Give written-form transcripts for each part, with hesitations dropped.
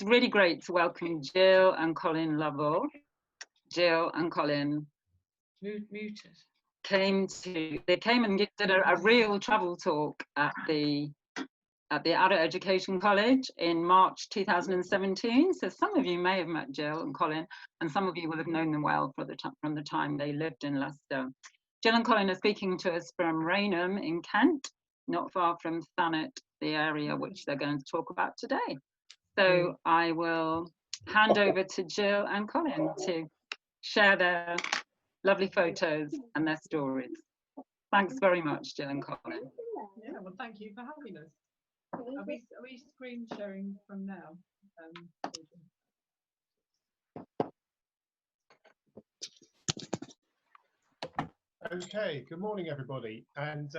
it's really great to welcome Jill and Colin Lovell. Jill and Colin came and did a real travel talk at the Adult Education College in March 2017. So some of you may have met Jill and Colin, and some of you will have known them well from the time they lived in Leicester. Jill and Colin are speaking to us from Rainham in Kent, not far from Thanet, the area which they're going to talk about today. So I will hand over to Jill and Colin to share their lovely photos and their stories. Thanks very much, Jill and Colin. Yeah, well, thank you for having us. Are we screen sharing from now? Okay, good morning, everybody. And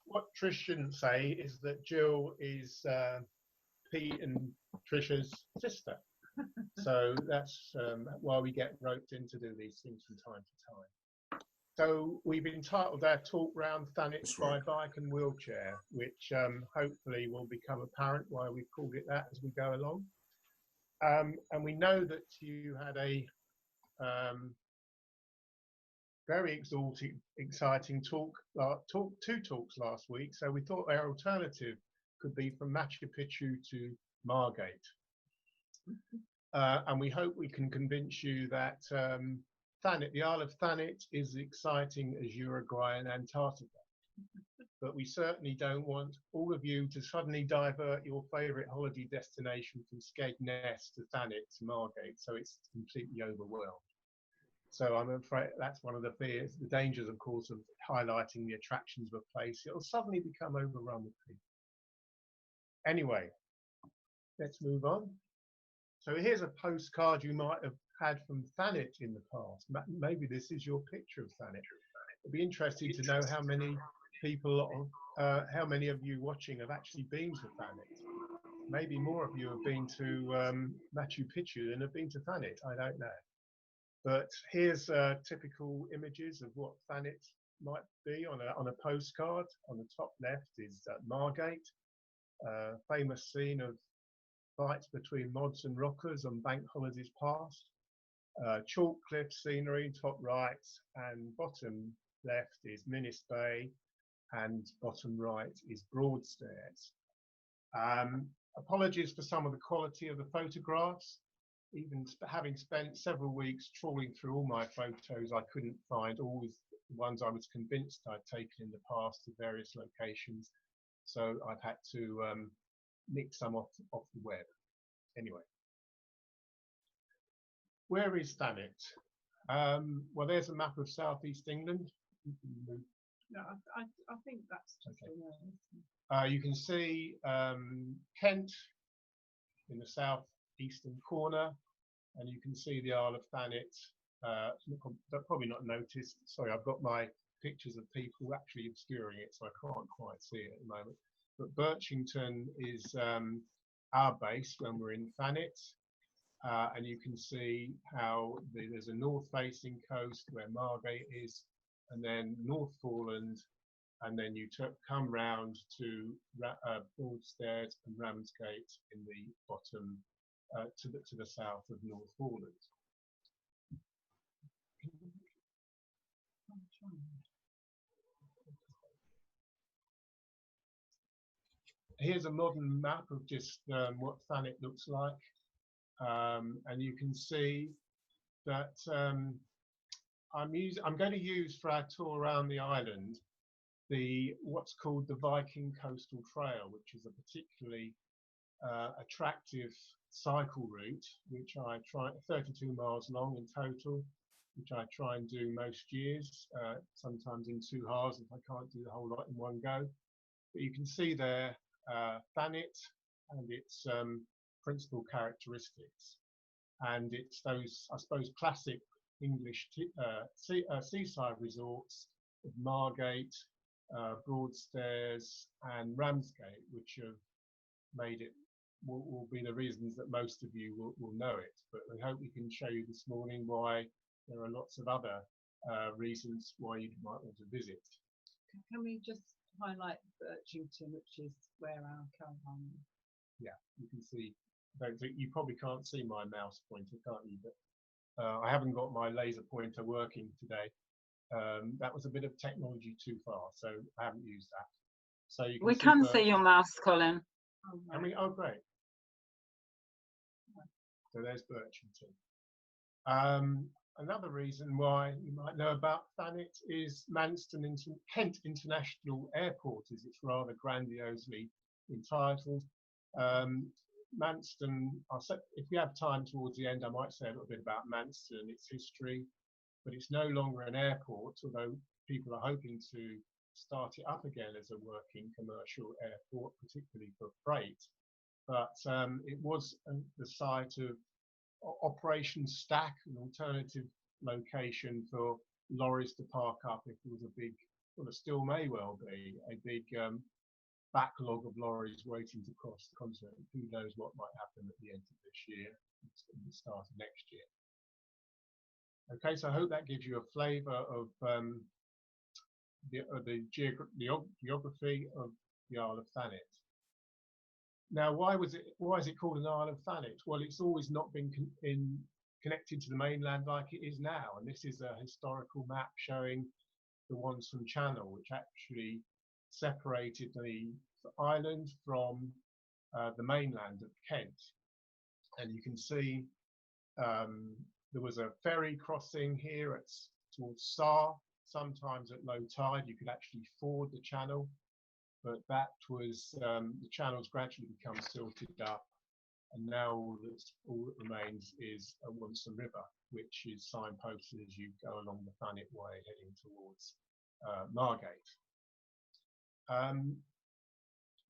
what Trish shouldn't say is that Jill is Pete and Trisha's sister. So that's why we get roped in to do these things from time to time. So we've entitled our talk round Thanet by Bike and Wheelchair, which hopefully will become apparent why we've called it that as we go along. And we know that you had a very exciting two talks last week. So we thought our alternative could be from Machu Picchu to Margate. And we hope we can convince you that Thanet, the Isle of Thanet, is exciting as Uruguay and Antarctica. But we certainly don't want all of you to suddenly divert your favourite holiday destination from Skegness to Thanet to Margate, so it's completely overwhelmed. So I'm afraid that's one of the fears, the dangers, of course, of highlighting the attractions of a place. It'll suddenly become overrun with people. Anyway, let's move on. So here's a postcard you might have had from Thanet in the past. Maybe this is your picture of Thanet. It'd be interesting to know how many people, how many of you watching have actually been to Thanet. Maybe more of you have been to Machu Picchu than have been to Thanet, I don't know. But here's typical images of what Thanet might be on a postcard. On the top left is Margate, famous scene of fights between mods and rockers on bank holidays past. Chalk cliff scenery, top right, and bottom left is Minnis Bay, and bottom right is Broadstairs. Apologies for some of the quality of the photographs. Even having spent several weeks trawling through all my photos, I couldn't find always the ones I was convinced I'd taken in the past to various locations. So I've had to nick some off the web. Anyway, where is Thanet? Well, there's a map of southeast England. No, I think that's just okay. You can see Kent in the southeastern corner, and you can see the Isle of Thanet. Probably not noticed. Sorry, I've got my pictures of people actually obscuring it, so I can't quite see it at the moment. But Birchington is our base when we're in Thanet, and you can see how there's a north-facing coast where Margate is, and then North Foreland, and then you come round to Broadstairs and Ramsgate in the bottom, to the south of North Foreland. Here's a modern map of just what Thanet looks like, and you can see that I'm going to use for our tour around the island what's called the Viking Coastal Trail, which is a particularly attractive cycle route, which I try, 32 miles long in total, which I try and do most years, sometimes in 2 halves if I can't do the whole lot in one go. But you can see there Thanet and its principal characteristics, and it's those, I suppose, classic English seaside resorts of Margate, Broadstairs and Ramsgate, which have made it, will be the reasons that most of you will know it. But we hope we can show you this morning why there are lots of other reasons why you might want to visit. Can we just highlight Birchington, which is where our caravan is? Yeah, you can see don't think you probably can't see my mouse pointer, can't you? But I haven't got my laser pointer working today. That was a bit of technology too far, so I haven't used that. So you can We see can see your mouse, Colin. I mean, oh great. So there's Birchington. Another reason why you might know about Thanet is Kent International Airport, as it's rather grandiosely entitled. Manston, if we have time towards the end, I might say a little bit about Manston and its history, but it's no longer an airport, although people are hoping to start it up again as a working commercial airport, particularly for freight. But it was the site of Operation Stack, an alternative location for lorries to park up if there was a big, well, it still may well be, a big backlog of lorries waiting to cross the continent. Who knows what might happen at the end of this year, and the start of next year. Okay, so I hope that gives you a flavour of the geography of the Isle of Thanet. Now, why is it called an Isle of Thanet? Well, it's always not been connected to the mainland like it is now, and this is a historical map showing the Wonsum Channel, which actually separated the island from the mainland of Kent. And you can see there was a ferry crossing here towards Sarr. Sometimes at low tide, you could actually ford the channel, but that was the channel's gradually become silted up, and now all that remains is a Wonsum River, which is signposted as you go along the Thanet Way heading towards Margate.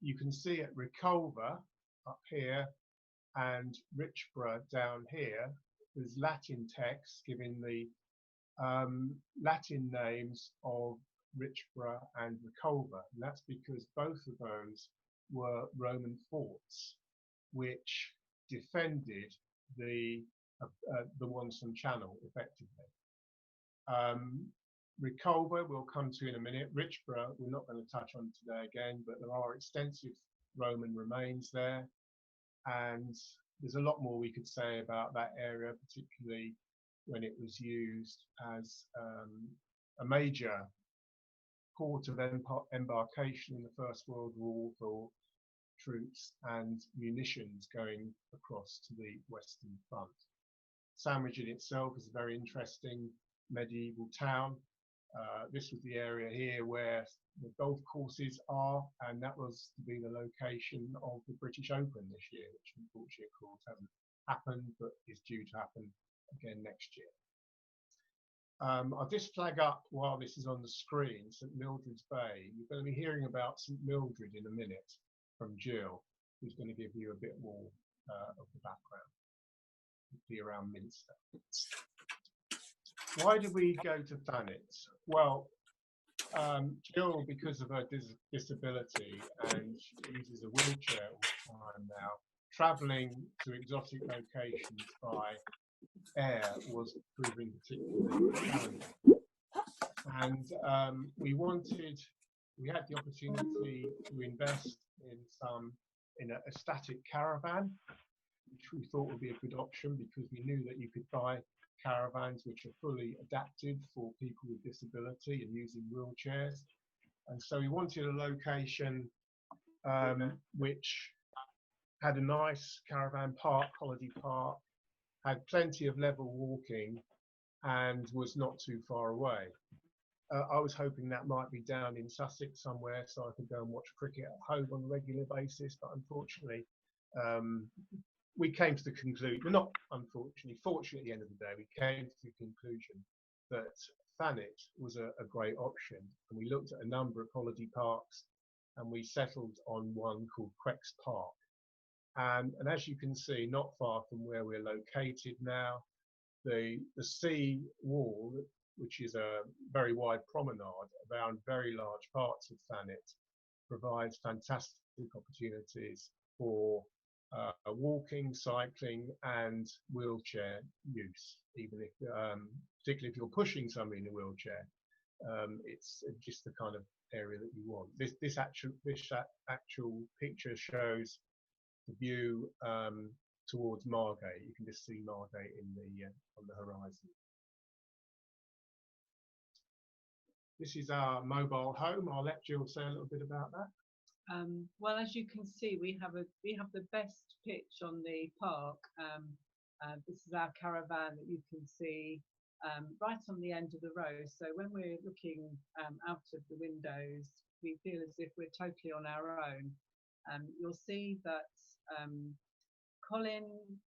You can see at Reculver up here and Richborough down here, there's Latin texts giving the Latin names of Richborough and Reculver, and that's because both of those were Roman forts which defended the Wonsum Channel effectively. Reculver we'll come to in a minute. Richborough we're not going to touch on today again, but there are extensive Roman remains there, and there's a lot more we could say about that area, particularly when it was used as a major port of embarkation in the First World War for troops and munitions going across to the Western Front. Sandwich in itself is a very interesting medieval town. This was the area here where the golf courses are, and that was to be the location of the British Open this year, which unfortunately, of course, hasn't happened, but is due to happen again next year. I'll just flag up while this is on the screen, St Mildred's Bay. You're going to be hearing about St Mildred in a minute from Jill, who's going to give you a bit more of the background, particularly around Minster. Why did we go to Thanet? Well, Jill, because of her disability, and she uses a wheelchair all the time now, travelling to exotic locations by air was proving particularly challenging. And we had the opportunity to invest in a static caravan, which we thought would be a good option because we knew that you could buy caravans which are fully adapted for people with disability and using wheelchairs. And so we wanted a location which had a nice caravan park, holiday park, had plenty of level walking, and was not too far away. I was hoping that might be down in Sussex somewhere so I could go and watch cricket at home on a regular basis, but unfortunately we came to the conclusion, well, not unfortunately, fortunately at the end of the day, we came to the conclusion that Thanet was a great option. And we looked at a number of holiday parks and we settled on one called Quex Park. And as you can see, not far from where we're located now, the sea wall, which is a very wide promenade around very large parts of Thanet, provides fantastic opportunities for walking, cycling, and wheelchair use. Even if, particularly if you're pushing somebody in a wheelchair, it's just the kind of area that you want. This actual picture shows the view towards Margate. You can just see Margate in the on the horizon. This is our mobile home. I'll let Jill say a little bit about that. Well, as you can see, we have the best pitch on the park. This is our caravan that you can see right on the end of the road. So when we're looking out of the windows, we feel as if we're totally on our own. You'll see that Colin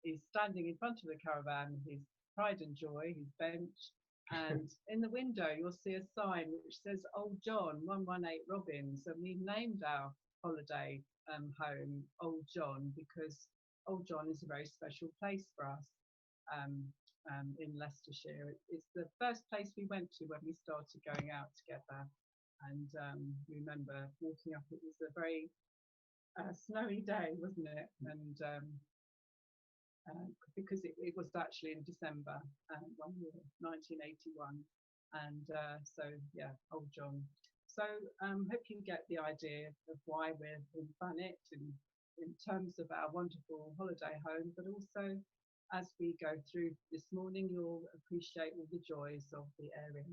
is standing in front of the caravan, his pride and joy, his bench, and in the window you'll see a sign which says Old John 118 Robins, and we've named our holiday home Old John because Old John is a very special place for us in Leicestershire. It's the first place we went to when we started going out together, and we remember walking up. It was a very snowy day, wasn't it? And because it was actually in December, 1981, and so yeah, Old John. So hope you get the idea of why we're in Thanet in terms of our wonderful holiday home, but also as we go through this morning, you'll appreciate all the joys of the area.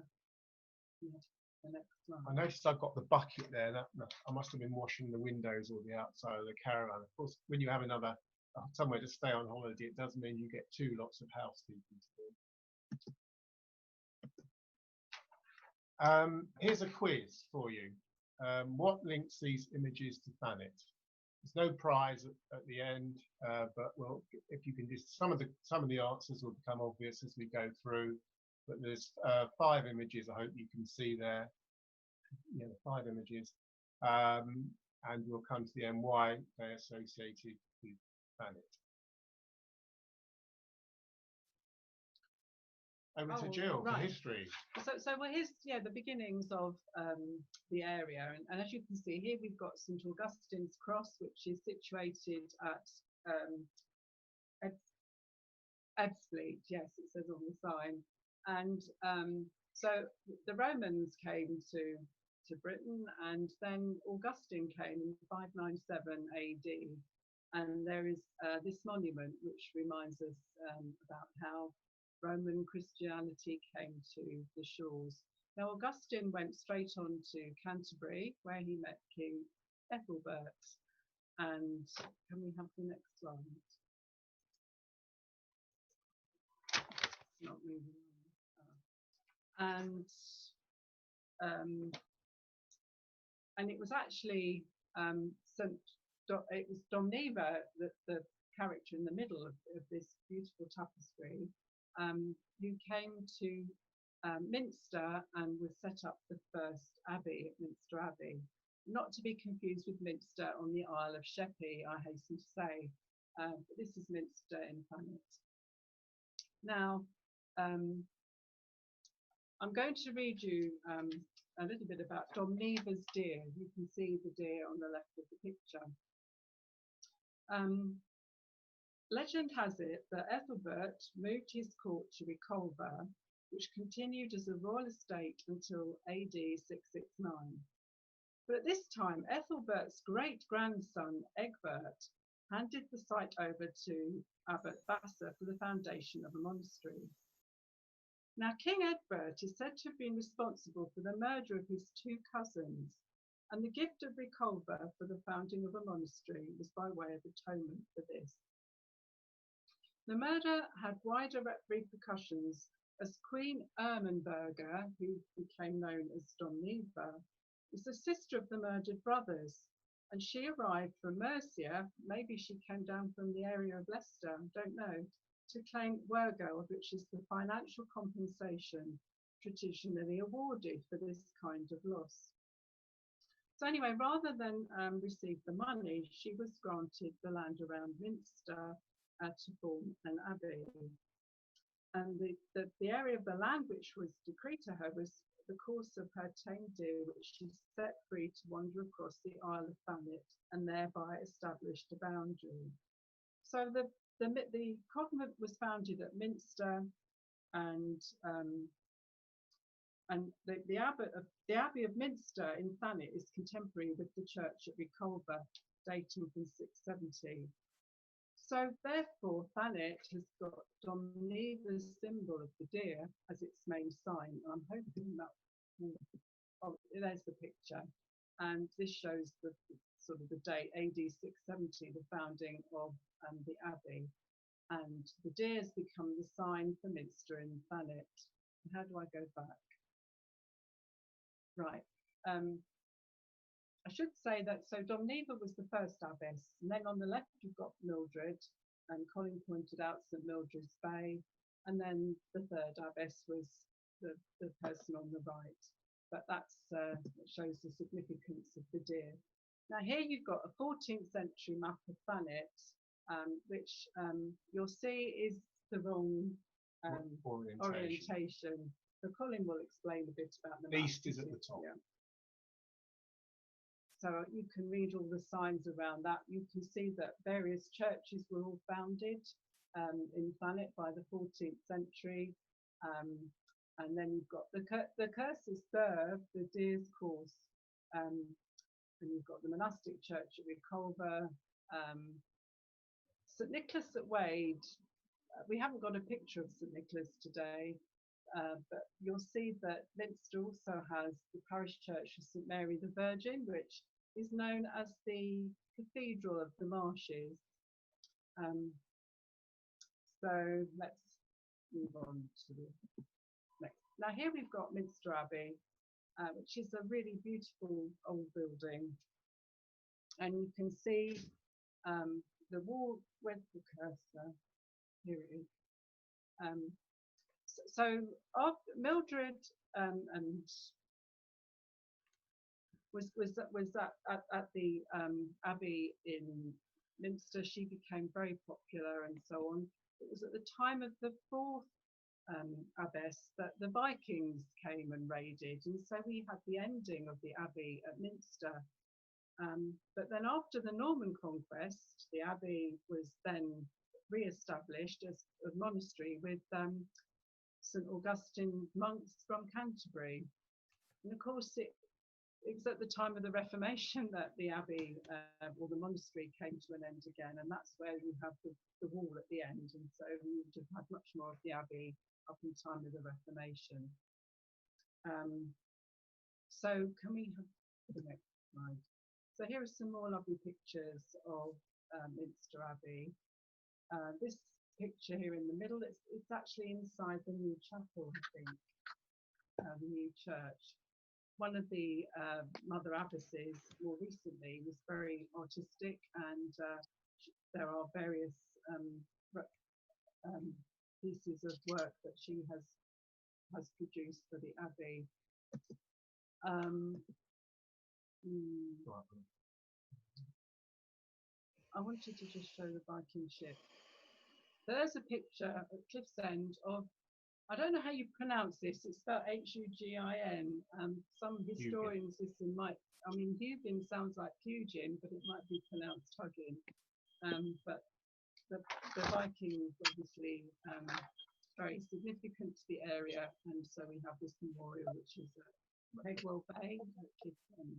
Yeah, the next slide. I noticed I've got the bucket there. I must have been washing the windows or the outside of the caravan. Of course, when you have another somewhere to stay on holiday, it does mean you get two lots of housekeeping to do. Here's a quiz for you. What links these images to Thanet? There's no prize at the end, but well, if you can just some of the answers will become obvious as we go through. But there's 5 images. I hope you can see there. Yeah, 5 images, and we'll come to the end why they're associated with Thanet. Over to Jill for history. So well, here's the beginnings of the area, and as you can see here, we've got St Augustine's Cross, which is situated at Ebbsfleet. Yes, it says on the sign. And so the Romans came to Britain, and then Augustine came in 597 AD, and there is this monument which reminds us about how Roman Christianity came to the shores. Now Augustine went straight on to Canterbury, where he met King Ethelbert. And can we have the next slide? It's not moving on. And it was actually it was Domneva, the character in the middle of this beautiful tapestry, who came to Minster and was set up the first abbey at Minster Abbey. Not to be confused with Minster on the Isle of Sheppey, I hasten to say, but this is Minster in Thanet. Now, I'm going to read you a little bit about Domneva's deer. You can see the deer on the left of the picture. Legend has it that Ethelbert moved his court to Reculver, which continued as a royal estate until AD 669. But at this time, Ethelbert's great-grandson, Egbert, handed the site over to Abbot Basser for the foundation of a monastery. Now, King Egbert is said to have been responsible for the murder of his 2 cousins, and the gift of Reculver for the founding of a monastery was by way of atonement for this. The murder had wider repercussions as Queen Ermenberga, who became known as Domneva, was the sister of the murdered brothers, and she arrived from Mercia, maybe she came down from the area of Leicester, don't know, to claim Wergeld, which is the financial compensation traditionally awarded for this kind of loss. So anyway, rather than receive the money, she was granted the land around Minster to form an abbey. And the area of the land which was decreed to her was the course of her tame deer, which she set free to wander across the Isle of Thanet and thereby established a boundary. So the convent was founded at Minster, and the Abbey of Minster in Thanet is contemporary with the church at Reculver, dating from 670. So therefore, Thanet has got Domneva's symbol of the deer as its main sign. I'm hoping that, oh, there's the picture. And this shows the sort of the date, AD 670, the founding of the abbey. And the deer has become the sign for Minster in Thanet. How do I go back? Right. I should say that, so Domneva was the first abbess, and then on the left you've got Mildred, and Colin pointed out St Mildred's Bay, and then the third abbess was the person on the right. But that shows the significance of the deer. Now here you've got a 14th century map of Thanet, which you'll see is the wrong orientation. So Colin will explain a bit about the map. East is at the top. Yeah. So you can read all the signs around that. You can see that various churches were all founded in Thanet by the 14th century. And then you've got the curses serve the deer's course. And you've got the monastic church at Reculver. St Nicholas at Wade. We haven't got a picture of St Nicholas today, but you'll see that Minster also has the parish church of St Mary the Virgin, which is known as the Cathedral of the Marshes. So let's move on to the next. Now here we've got Minster Abbey, which is a really beautiful old building. And you can see the wall with the cursor. Here it is. So after Mildred and was at the abbey in Minster. She became very popular and so on. It was at the time of the fourth abbess that the Vikings came and raided, and so we had the ending of the abbey at Minster. But then after the Norman conquest, the abbey was then re-established as a monastery with St Augustine monks from Canterbury. And of course it was at the time of the Reformation that the abbey or the monastery came to an end again, and that's where you have the wall at the end, and so we would have had much more of the abbey up in time of the Reformation. So can we have the next slide? So here are some more lovely pictures of Minster Abbey. This picture here in the middle, it's actually inside the new chapel, I think, the new church. One of the mother abbesses more recently was very artistic, and there are various pieces of work that she has produced for the abbey. I wanted to just show the Viking ship. There's a picture at Cliff's End of, I don't know how you pronounce this, it's spelled Hugin. Some historians listen might, I mean, Hugin sounds like Hugin, but it might be pronounced Huggin. But the Vikings obviously very significant to the area, and so we have this memorial, which is at Pegwell Bay at Cliff's End.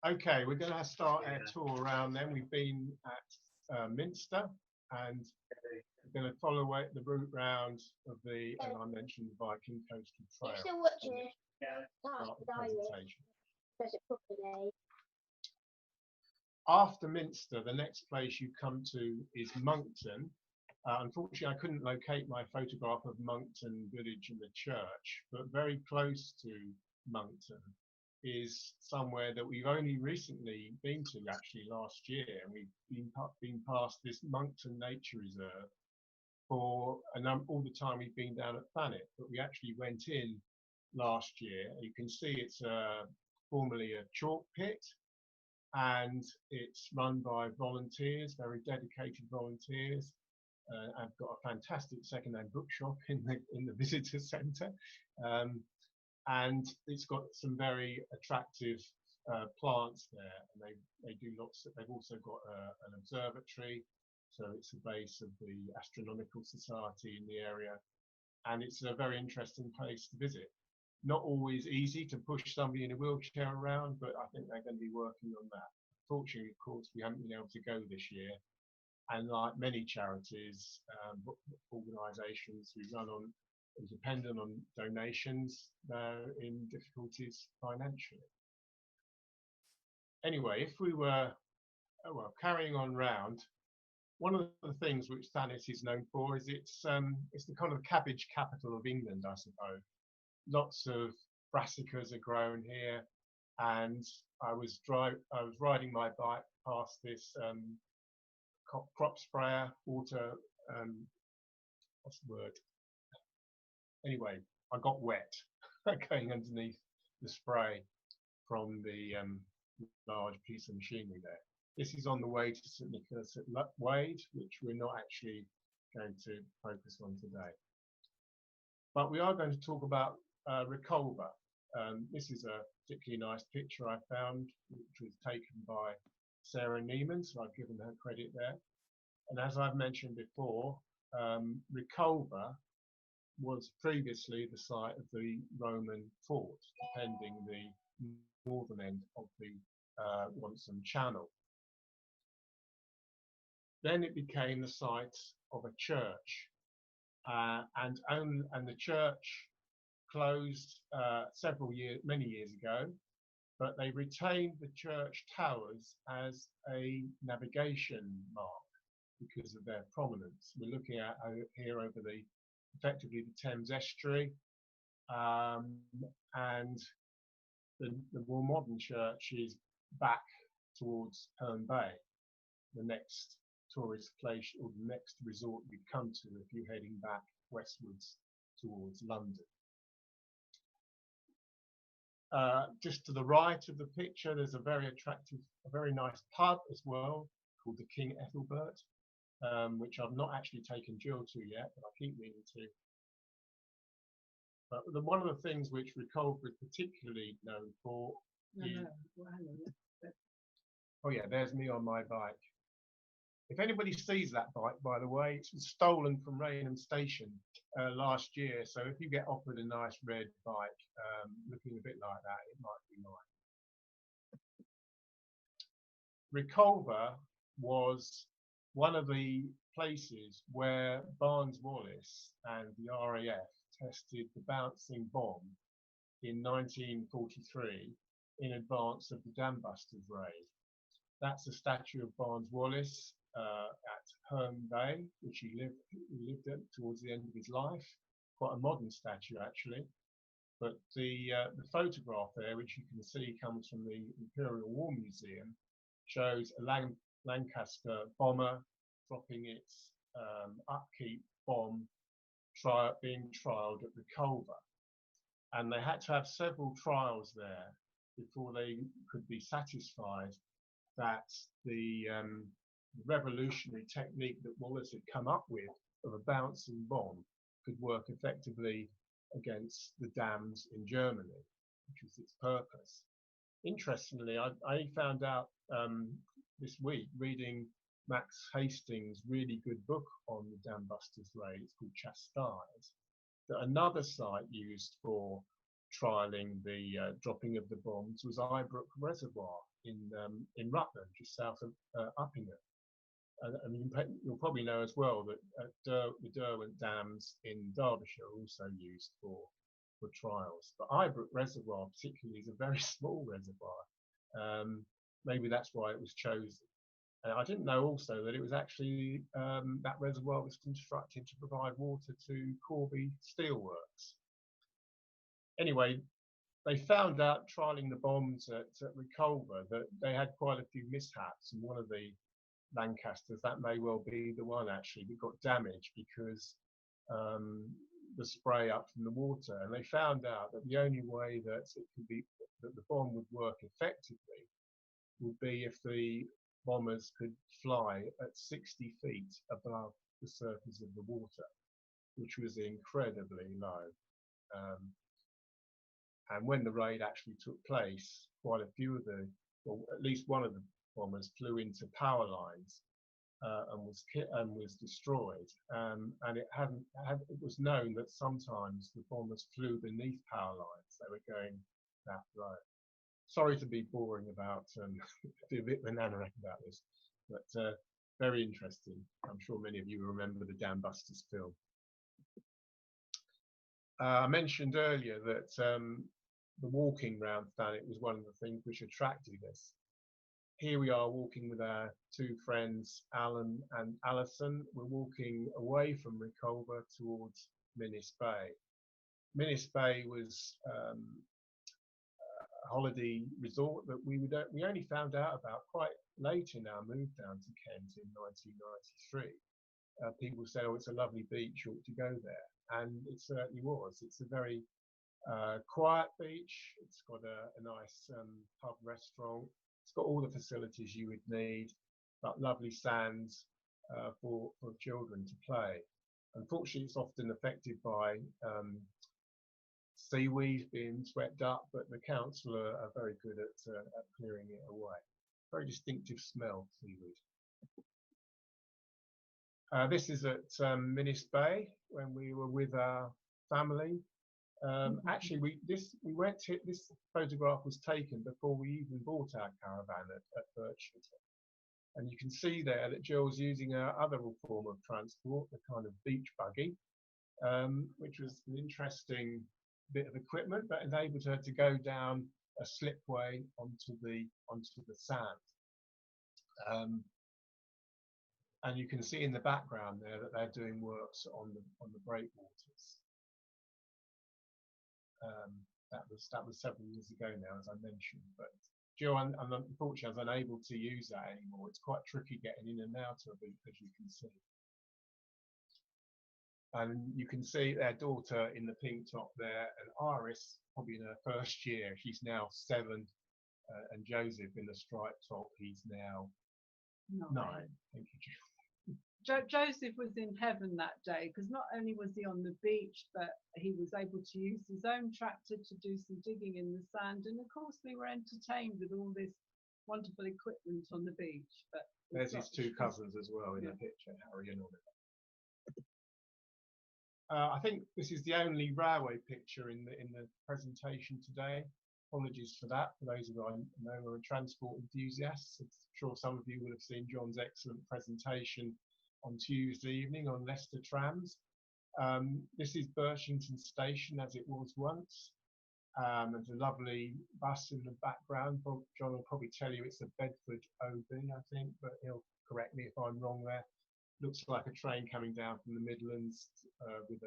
Okay, we're going to start our tour around then. We've been at Minster, and we're going to follow the route round of the, and I mentioned the Viking Coastal Trail. You're still watching it? Start the presentation. Press it properly. After Minster, the next place you come to is Monkton. Unfortunately, I couldn't locate my photograph of Monkton village and the church, but very close to Monkton is somewhere that we've only recently been to, actually last year, and we've been past this Monkton Nature Reserve for all the time we've been down at Thanet, but we actually went in last year. You can see it's formerly a chalk pit, and it's run by volunteers, very dedicated volunteers. I've got a fantastic second-hand bookshop in the visitor centre. And it's got some very attractive plants there, and they do lots. They've also got an observatory, so it's the base of the Astronomical Society in the area, and it's a very interesting place to visit. Not always easy to push somebody in a wheelchair around, but I think they're going to be working on that. Fortunately, of course, we haven't been able to go this year. And like many charities, organisations who run on and dependent on donations, they're in difficulties financially. Anyway, if we were carrying on round, one of the things which Thanet is known for is it's the kind of cabbage capital of England, I suppose. Lots of brassicas are grown here, and I was riding my bike past this crop sprayer, water, what's the word? Anyway, I got wet going underneath the spray from the large piece of machinery there. This is on the way to St Nicholas at Wade, which we're not actually going to focus on today. But we are going to talk about Reculver. This is a particularly nice picture I found, which was taken by Sarah Neiman, so I've given her credit there. And as I've mentioned before, Reculver was previously the site of the Roman fort, defending the northern end of the Wonson Channel. Then it became the site of a church, and the church closed many years ago, but they retained the church towers as a navigation mark because of their prominence. We're looking at here over effectively the Thames estuary, and the more modern church is back towards Herne Bay, the next tourist place or the next resort you'd come to if you're heading back westwards towards London. Just to the right of the picture, there's a very nice pub as well called the King Ethelbert, which I've not actually taken Jill to yet, but I keep meaning to. But one of the things which Reculver is particularly known for oh yeah, there's me on my bike. If anybody sees that bike, by the way, it was stolen from Rainham Station last year. So if you get offered a nice red bike looking a bit like that, it might be mine. Reculver was one of the places where Barnes-Wallis and the RAF tested the bouncing bomb in 1943 in advance of the Dam Busters raid. That's a statue of Barnes-Wallis at Herne Bay, which he lived at towards the end of his life. Quite a modern statue, actually. But the photograph there, which you can see comes from the Imperial War Museum, shows a Lancaster bomber dropping its upkeep bomb being trialled at Reculver. And they had to have several trials there before they could be satisfied that the revolutionary technique that Wallace had come up with of a bouncing bomb could work effectively against the dams in Germany, which was its purpose. Interestingly, I found out this week, reading Max Hastings' really good book on the Dam Busters raid, it's called Chastise, that another site used for trialling the dropping of the bombs was Ibrook Reservoir in Rutland, just south of Uppingham. And you'll probably know as well that the Derwent dams in Derbyshire are also used for trials. But Ibrook Reservoir particularly is a very small reservoir. Maybe that's why it was chosen. I didn't know also that it was actually that reservoir was constructed to provide water to Corby Steelworks. Anyway, they found out trialling the bombs at Reculver that they had quite a few mishaps, and one of the Lancasters, that may well be the one actually, that got damaged because the spray up from the water. And they found out that the only way that the bomb would work effectively would be if the bombers could fly at 60 feet above the surface of the water, which was incredibly low. And when the raid actually took place, quite a few of well, at least one of the bombers flew into power lines and was destroyed. And it was known that sometimes the bombers flew beneath power lines; they were going that low. Sorry to be boring about, do a bit of an anorak about this, but very interesting. I'm sure many of you remember the Dam Busters film. I mentioned earlier that the walking round Thanet was one of the things which attracted us. Here we are walking with our two friends, Alan and Alison. We're walking away from Reculver towards Minnis Bay. Minnis Bay was a holiday resort that we only found out about quite late in our move down to Kent in 1993. People said, "Oh, it's a lovely beach, you ought to go there," and it certainly was. It's a very quiet beach. It's got a nice pub restaurant. It's got all the facilities you would need, but lovely sands for children to play. Unfortunately, it's often affected by seaweed being swept up, but the council are very good at clearing it away. Very distinctive smell, seaweed. This is at Minnis Bay when we were with our family. Actually, this photograph was taken before we even bought our caravan at Birchington. And you can see there that Jill's using our other form of transport, the kind of beach buggy, which was an interesting bit of equipment, but enabled her to go down a slipway onto the sand. And you can see in the background there that they're doing works on the breakwaters. That was several years ago now, as I mentioned. But Jill, unfortunately, I was unable to use that anymore. It's quite tricky getting in and out of it, as you can see. And you can see their daughter in the pink top there, and Iris, probably in her first year. She's now 7, and Joseph in the striped top. He's now 9. Thank you, Jill. Joseph was in heaven that day, because not only was he on the beach, but he was able to use his own tractor to do some digging in the sand. And of course, we were entertained with all this wonderful equipment on the beach. But there's his 2 cousins as well in the picture, Harry and Oliver. I think this is the only railway picture in the presentation today. Apologies for that, for those of you I know who are transport enthusiasts. I'm sure some of you will have seen John's excellent presentation on Tuesday evening on Leicester trams. This is Birchington Station as it was once. There's a lovely bus in the background. John will probably tell you it's a Bedford OB, I think, but he'll correct me if I'm wrong there. Looks like a train coming down from the Midlands with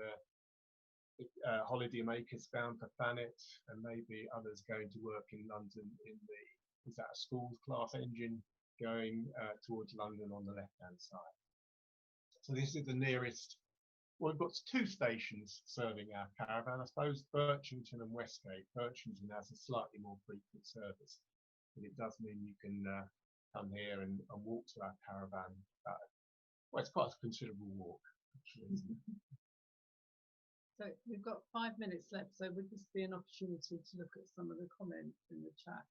a holiday makers bound for Thanet, and maybe others going to work in London is that a schools class engine going towards London on the left-hand side. So this is the nearest, well, we've got 2 stations serving our caravan, I suppose, Birchington and Westgate. Birchington has a slightly more frequent service, but it does mean you can come here and walk to our caravan. Well, it's quite a considerable walk, actually, isn't it? So we've got 5 minutes left, so would this be an opportunity to look at some of the comments in the chat?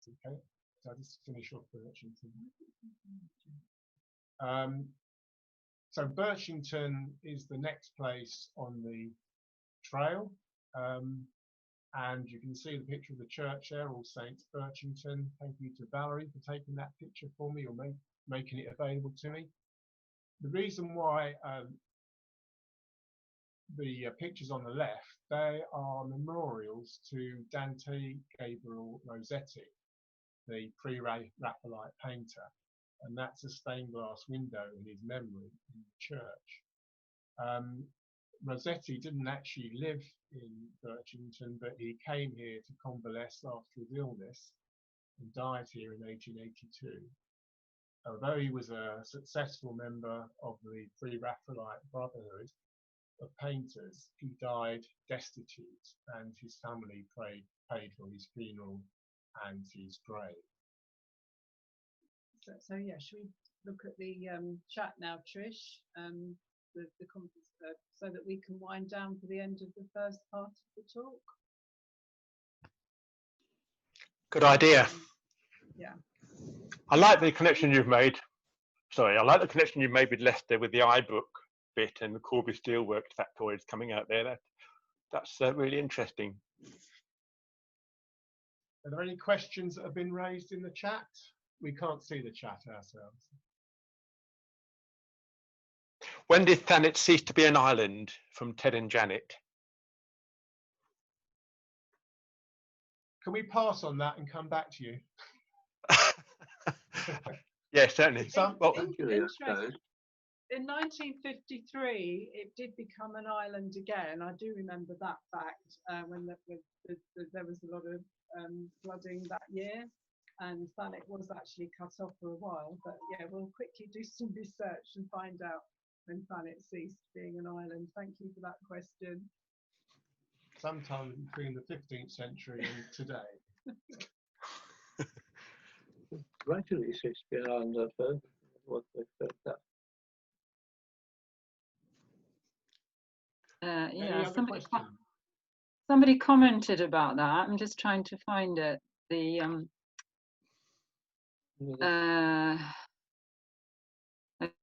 Okay, so I'll just finish off Birchington. So Birchington is the next place on the trail, and you can see the picture of the church there, All Saints Birchington. Thank you to Valerie for taking that picture for me, or making it available to me. The reason why the pictures on the left, they are memorials to Dante Gabriel Rossetti, the pre-Raphaelite painter, and that's a stained glass window in his memory in the church. Rossetti didn't actually live in Birchington, but he came here to convalesce after his illness and died here in 1882. Although he was a successful member of the Pre-Raphaelite Brotherhood of painters, he died destitute, and his family paid for his funeral and his grave. So yeah, should we look at the chat now, Trish, the conference, so that we can wind down for the end of the first part of the talk? Good idea. Yeah. I like the connection you've made. Sorry, I like the connection you've made with Leicester with the iBook bit and the Corby Steelworks factoids coming out there. That's really interesting. Are there any questions that have been raised in the chat? We can't see the chat ourselves. When did Thanet cease to be an island? From Ted and Janet. Can we pass on that and come back to you? Yeah, certainly. Well, Interesting. In 1953, it did become an island again. I do remember that fact when there was a lot of flooding that year, and Thanet was actually cut off for a while. But yeah, we'll quickly do some research and find out when Thanet ceased being an island. Thank you for that question. Sometime between the 15th century and today. Gradually ceased to be an island, I've heard. What they've heard that. Yeah, somebody commented about that. I'm just trying to find it. The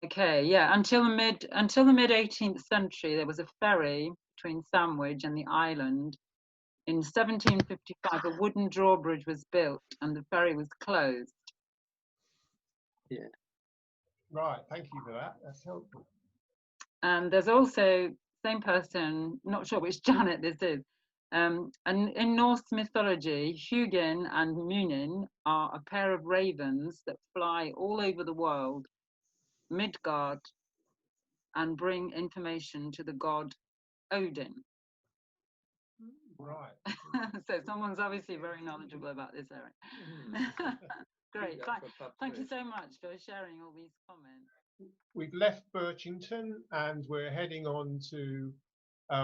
okay, yeah. Until the mid 18th century, there was a ferry between Sandwich and the island. In 1755, a wooden drawbridge was built, and the ferry was closed. Yeah. Right. Thank you for that. That's helpful. And there's also, same person, not sure which Janet this is. And in Norse mythology, Hugin and Munin are a pair of ravens that fly all over the world, Midgard, and bring information to the god Odin. Right. So someone's obviously very knowledgeable about this area. Great. Thank you so much for sharing all these comments. We've left Birchington and we're heading on to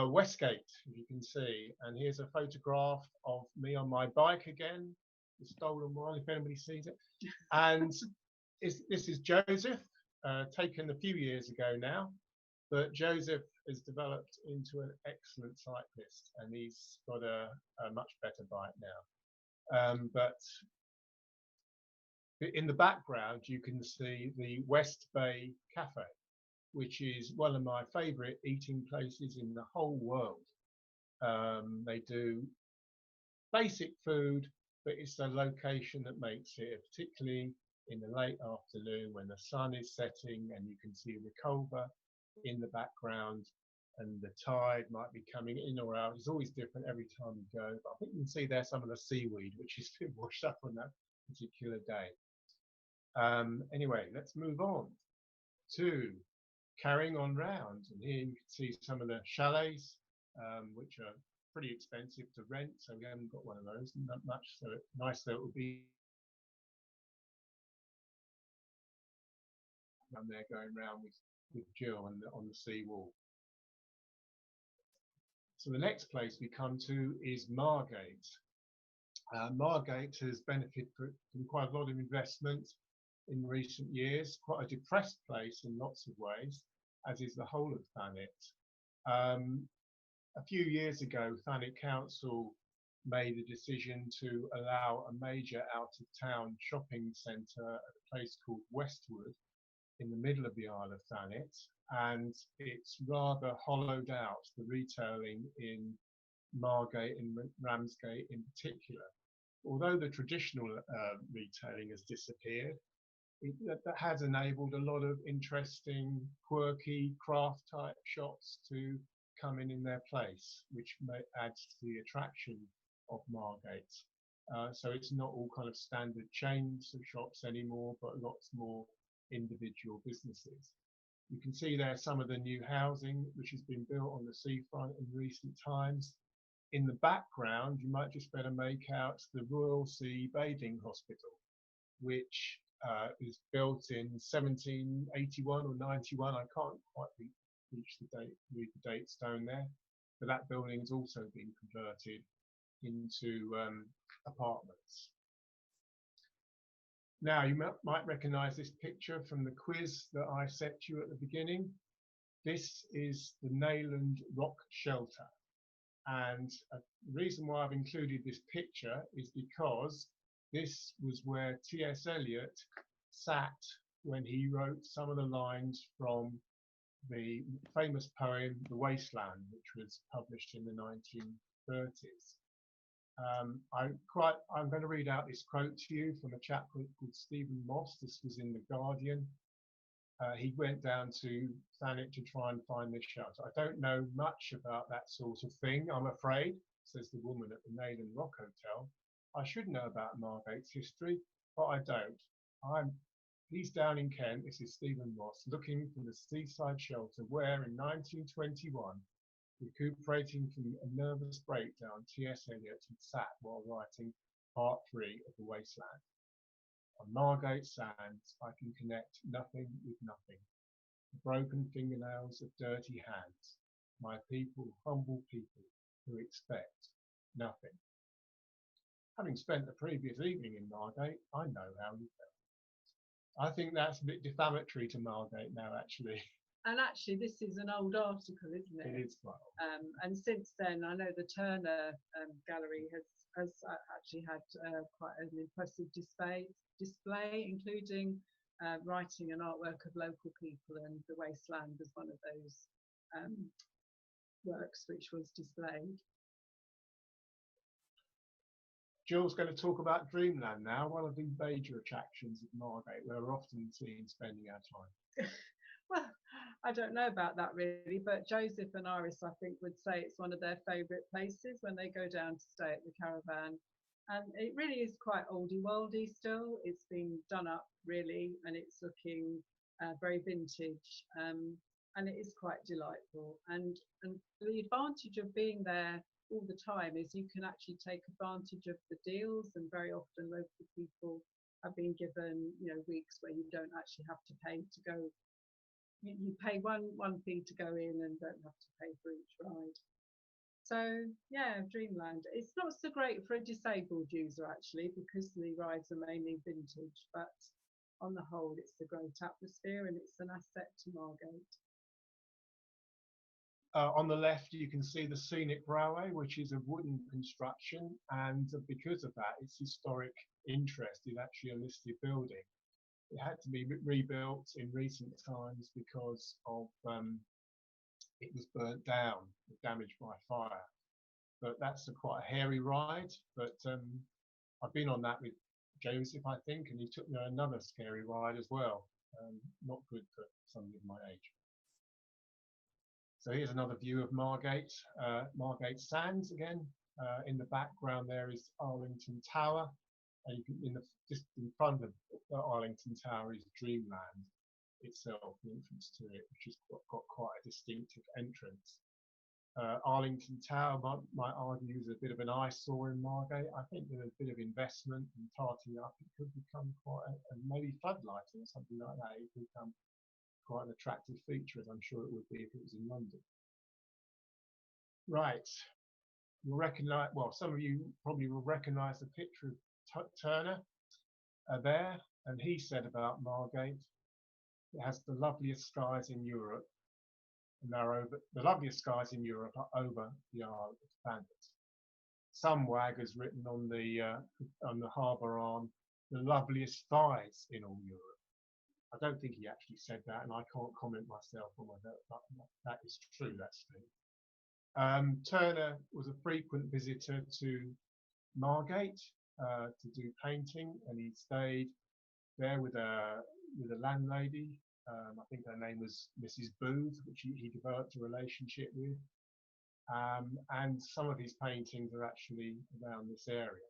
Westgate, as you can see. And here's a photograph of me on my bike again, the stolen one, if anybody sees it. And this is Joseph, taken a few years ago now. But Joseph has developed into an excellent cyclist, and he's got a much better bike now. But in the background, you can see the West Bay Cafe, which is one of my favourite eating places in the whole world. They do basic food, but it's the location that makes it, particularly in the late afternoon when the sun is setting and you can see the Culver in the background, and the tide might be coming in or out. It's always different every time you go. But I think you can see there some of the seaweed, which is been washed up on that particular day. Anyway, let's move on to carrying on round. And here you can see some of the chalets, which are pretty expensive to rent. So we haven't got one of those, not much. So nice that it will be down there going round with Jill on the sea wall. So the next place we come to is Margate. Margate has benefited from quite a lot of investment in recent years, quite a depressed place in lots of ways, as is the whole of Thanet. A few years ago, Thanet Council made a decision to allow a major out-of-town shopping centre at a place called Westwood in the middle of the Isle of Thanet, and it's rather hollowed out the retailing in Margate and Ramsgate in particular. Although the traditional retailing has disappeared, that has enabled a lot of interesting, quirky, craft-type shops to come in their place, which adds to the attraction of Margate. So it's not all kind of standard chains of shops anymore, but lots more individual businesses. You can see there some of the new housing which has been built on the seafront in recent times. In the background, you might just better make out the Royal Sea Bathing Hospital, which is built in 1781 or 91. I can't quite read the date stone there, but that building has also been converted into apartments. Now, you might recognise this picture from the quiz that I set you at the beginning. This is the Nayland Rock Shelter. And the reason why I've included this picture is because this was where T.S. Eliot sat when he wrote some of the lines from the famous poem The Wasteland, which was published in the 1930s. I'm going to read out this quote to you from a chap called Stephen Moss. This was in The Guardian. He went down to Thanet to try and find this shelter. I don't know much about that sort of thing, I'm afraid, says the woman at the Nail Rock Hotel. I should know about Margate's history, but I don't. He's down in Kent, this is Stephen Moss, looking for the seaside shelter where in 1921, recuperating from a nervous breakdown, T.S. Eliot had sat while writing Part 3 of The Wasteland. On Margate sands, I can connect nothing with nothing. The broken fingernails of dirty hands. My people, humble people, who expect nothing. Having spent the previous evening in Margate, I know how you felt. I think that's a bit defamatory to Margate now, actually. And actually, this is an old article, isn't it? It is quite old. And since then, I know the Turner Gallery has actually had quite an impressive display, including writing and artwork of local people, and The Wasteland was one of those works which was displayed. Jill's going to talk about Dreamland now, one of the major attractions of Margate, where we're often seen spending our time. Well, I don't know about that really, but Joseph and Iris, I think, would say it's one of their favourite places when they go down to stay at the caravan. And it really is quite oldie-worldy still. It's been done up really, and it's looking very vintage, and it is quite delightful. And the advantage of being there all the time is you can actually take advantage of the deals, and very often local people have been given, you know, weeks where you don't actually have to pay to go. You pay one fee to go in and don't have to pay for each ride. So yeah, Dreamland. It's not so great for a disabled user actually, because the rides are mainly vintage, but on the whole it's a great atmosphere and it's an asset to Margate. On the left you can see the Scenic Railway, which is a wooden construction, and because of that its historic interest is actually a listed building. It had to be rebuilt in recent times because of it was burnt down, damaged by fire. But that's quite a hairy ride. But I've been on that with Joseph, I think, and he took me on another scary ride as well. Not good for somebody of my age. So here's another view of Margate, Margate Sands again. In the background there is Arlington Tower. And you can, just in front of Arlington Tower is Dreamland itself, the entrance to it, which has got quite a distinctive entrance. Arlington Tower might argue is a bit of an eyesore in Margate. I think with a bit of investment and tarting up, it could become quite and maybe floodlighting or something like that. It could become quite an attractive feature, as I'm sure it would be if it was in London. Right, you'll recognise. Well, some of you probably will recognise the picture of Turner there, and he said about Margate, it has the loveliest skies in Europe, and the loveliest skies in Europe are over the Isle of Thanet. Some wag has written on the harbour arm, the loveliest skies in all Europe. I don't think he actually said that, and I can't comment myself on whether that is true. That's true. Turner was a frequent visitor to Margate to do painting, and he stayed there with a landlady. I think her name was Mrs. Booth, which he developed a relationship with. And some of his paintings are actually around this area.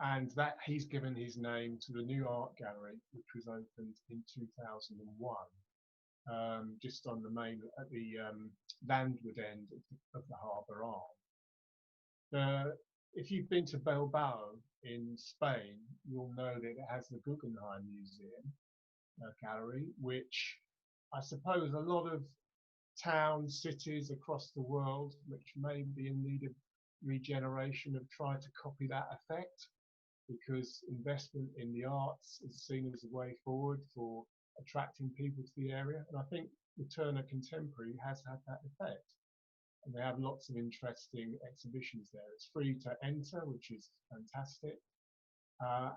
And that he's given his name to the new art gallery, which was opened in 2001, just on the at the landward end of the harbour arm. If you've been to Bilbao in Spain, you'll know that it has the Guggenheim Museum gallery, which I suppose a lot of towns, cities across the world, which may be in need of regeneration, have tried to copy that effect, because investment in the arts is seen as a way forward for attracting people to the area. And I think the Turner Contemporary has had that effect. And they have lots of interesting exhibitions there. It's free to enter, which is fantastic.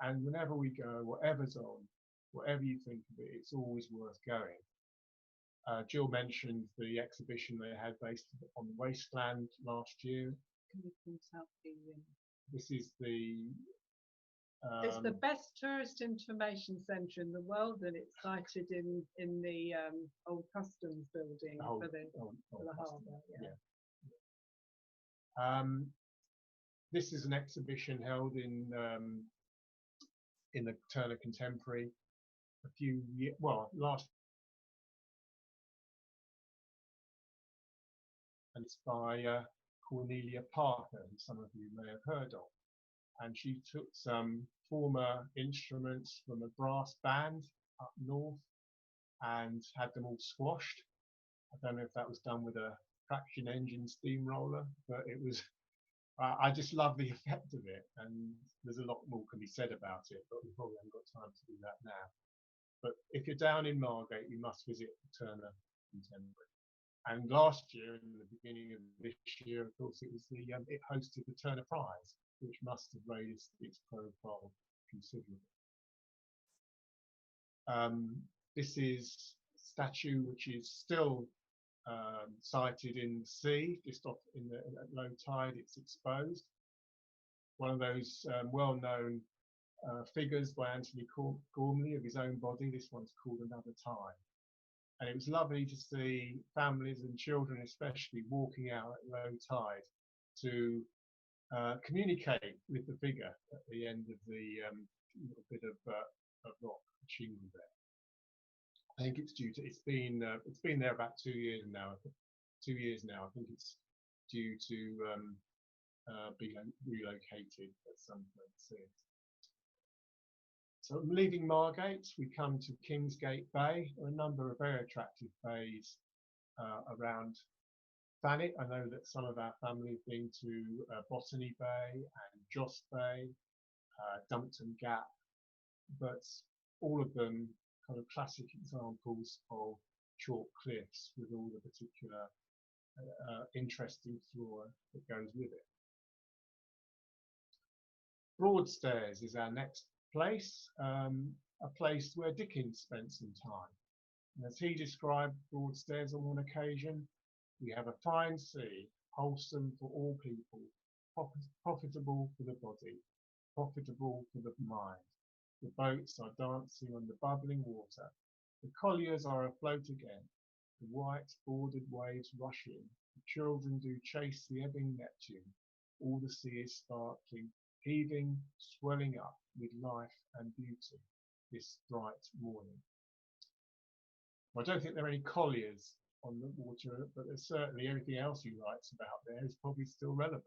And whenever we go, whatever's on, whatever you think of it, it's always worth going. Jill mentioned the exhibition they had based on the wasteland last year. Can you point out the? This is the. It's the best tourist information centre in the world, and it's sited in the old customs building for the harbour. Yeah. This is an exhibition held in the Turner Contemporary a few years, well, last. And it's by Cornelia Parker, who some of you may have heard of. And she took some former instruments from a brass band up north and had them all squashed. I don't know if that was done with a traction engine steamroller, but it was, I just love the effect of it. And there's a lot more can be said about it, but we probably haven't got time to do that now. But if you're down in Margate, you must visit the Turner Contemporary. And last year, in the beginning of this year, of course, it was it hosted the Turner Prize, which must have raised its profile considerably. This is a statue which is still sighted in the sea, just off at low tide. It's exposed. One of those well-known figures by Anthony Gormley of his own body. This one's called Another Time. And it was lovely to see families and children especially walking out at low tide to communicate with the figure at the end of the little bit of rock shingle there. I think it's due to, it's been there about 2 years now. 2 years now. I think it's due to be relocated at some point soon. So leaving Margate, we come to Kingsgate Bay. There are a number of very attractive bays around Thanet. I know that some of our family have been to Botany Bay and Joss Bay, Dumpton Gap, but all of them kind of classic examples of chalk cliffs with all the particular interesting flora that goes with it. Broadstairs is our next place, a place where Dickens spent some time. And as he described Broadstairs on one occasion, we have a fine sea, wholesome for all people, profitable for the body, profitable for the mind. The boats are dancing on the bubbling water. The colliers are afloat again. The white bordered waves rush in. The children do chase the ebbing Neptune. All the sea is sparkling, heaving, swelling up with life and beauty this bright morning. I don't think there are any colliers on the water, but there's certainly everything else he writes about there is probably still relevant.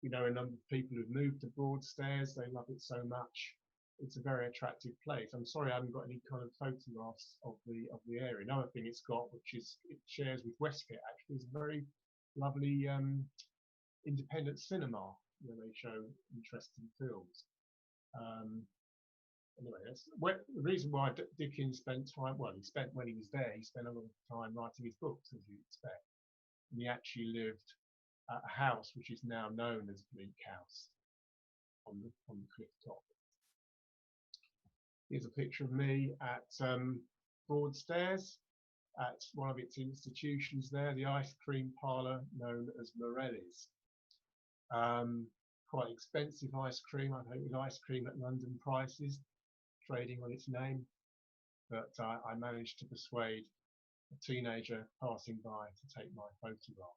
You know, a number of people who've moved to Broadstairs, they love it so much. It's a very attractive place. I'm sorry I haven't got any kind of photographs of the area. Another thing it's got, which is it shares with Westgate actually, is a very lovely independent cinema where they show interesting films. Anyway, that's the reason why Dickens spent time, well, he spent, when he was there, he spent a lot of time writing his books, as you'd expect. And he actually lived at a house which is now known as Bleak House on the cliff top. Here's a picture of me at Broadstairs, at one of its institutions there, the ice cream parlour known as Morelli's. Quite expensive ice cream. I think it was ice cream at London prices, trading on its name, but I managed to persuade a teenager passing by to take my photograph.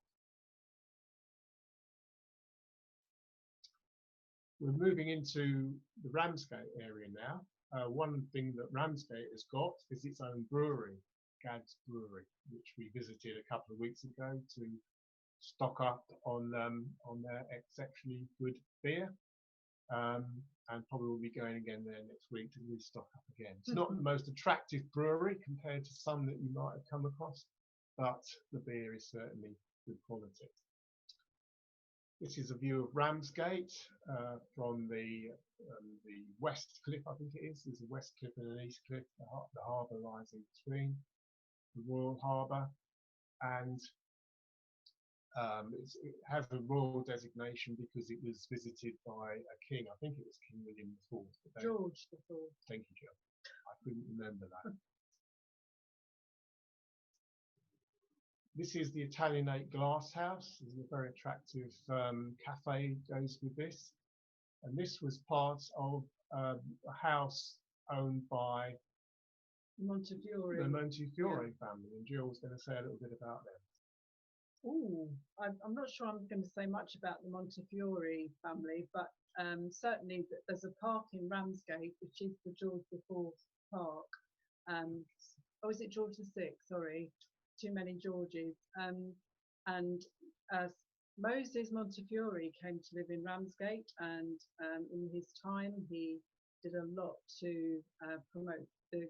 We're moving into the Ramsgate area now. One thing that Ramsgate has got is its own brewery, Gad's Brewery, which we visited a couple of weeks ago to stock up on their exceptionally good beer. And probably will be going again there next week to restock up again. It's not the most attractive brewery compared to some that you might have come across, but the beer is certainly good quality. This is a view of Ramsgate from the west cliff, I think it is. There's a west cliff and an east cliff. The harbour lies in between, the Royal Harbour, and it has a royal designation because it was visited by a king. I think it was King William IV. George IV. Thank you, Jill. I couldn't remember that. This is the Italianate Glass House. There's a very attractive cafe goes with this. And this was part of a house owned by Montefiore. the Montefiore family. And Jill was going to say a little bit about them. Oh, I'm not sure I'm going to say much about the Montefiore family, but certainly there's a park in Ramsgate, which is the George IV Park. Oh, is it George VI? Sorry, too many Georges. And Moses Montefiore came to live in Ramsgate, and in his time he did a lot to promote the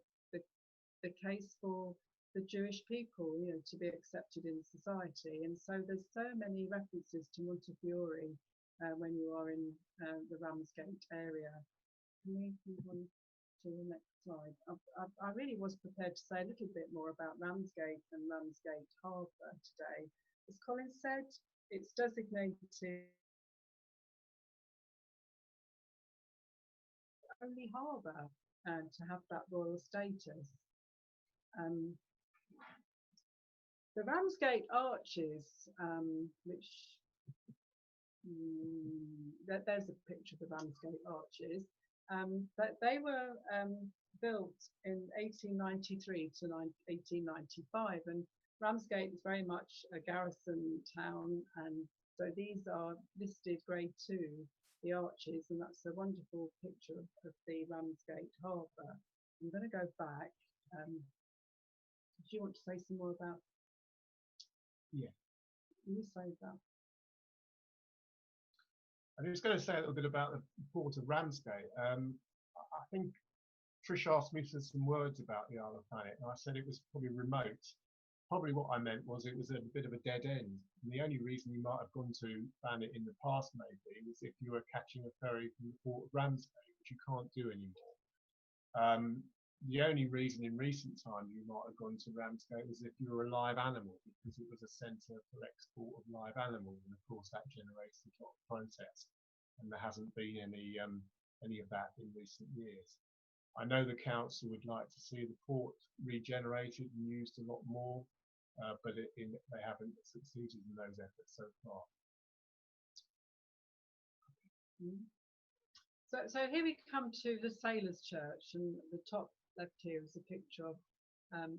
case for the Jewish people, you know, to be accepted in society. And so there's so many references to Montefiore when you are in the Ramsgate area. Can we move on to the next slide? I really was prepared to say a little bit more about Ramsgate and Ramsgate Harbour today. As Colin said, it's designated only harbour to have that royal status. The Ramsgate arches, which there's a picture of the Ramsgate arches, but they were built in 1893 to 1895, and Ramsgate is very much a garrison town, and so these are listed grade 2, the arches, and that's a wonderful picture of the Ramsgate harbour. I'm going to go back. Do you want to say some more about? Yeah. You say that. I was going to say a little bit about the port of Ramsgate. I think Trish asked me for some words about the Isle of Thanet, and I said it was probably remote. Probably what I meant was it was a bit of a dead end. And the only reason you might have gone to Thanet in the past, maybe, was if you were catching a ferry from the port of Ramsgate, which you can't do anymore. The only reason in recent times you might have gone to Ramsgate was if you were a live animal, because it was a centre for export of live animals, and of course that generates a lot of protest, and there hasn't been any of that in recent years. I know the council would like to see the port regenerated and used a lot more, but they haven't succeeded in those efforts so far. So here we come to the Sailors' Church, and the top left here is a picture of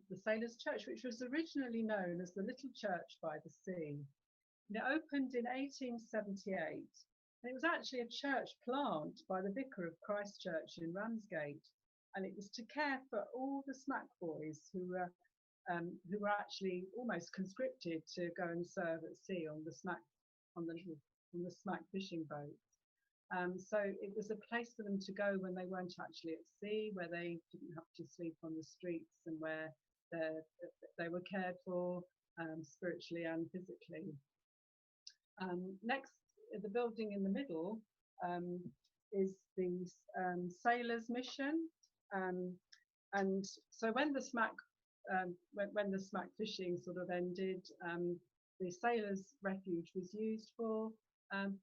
the Sailors' Church, which was originally known as the Little Church by the Sea. And it opened in 1878, and it was actually a church plant by the Vicar of Christ Church in Ramsgate, and it was to care for all the smack boys who were actually almost conscripted to go and serve at sea on the smack fishing boats. So it was a place for them to go when they weren't actually at sea, where they didn't have to sleep on the streets, and where they were cared for spiritually and physically. Next, the building in the middle is the Sailors' Mission, and so when the smack fishing sort of ended, the Sailors' Refuge was used for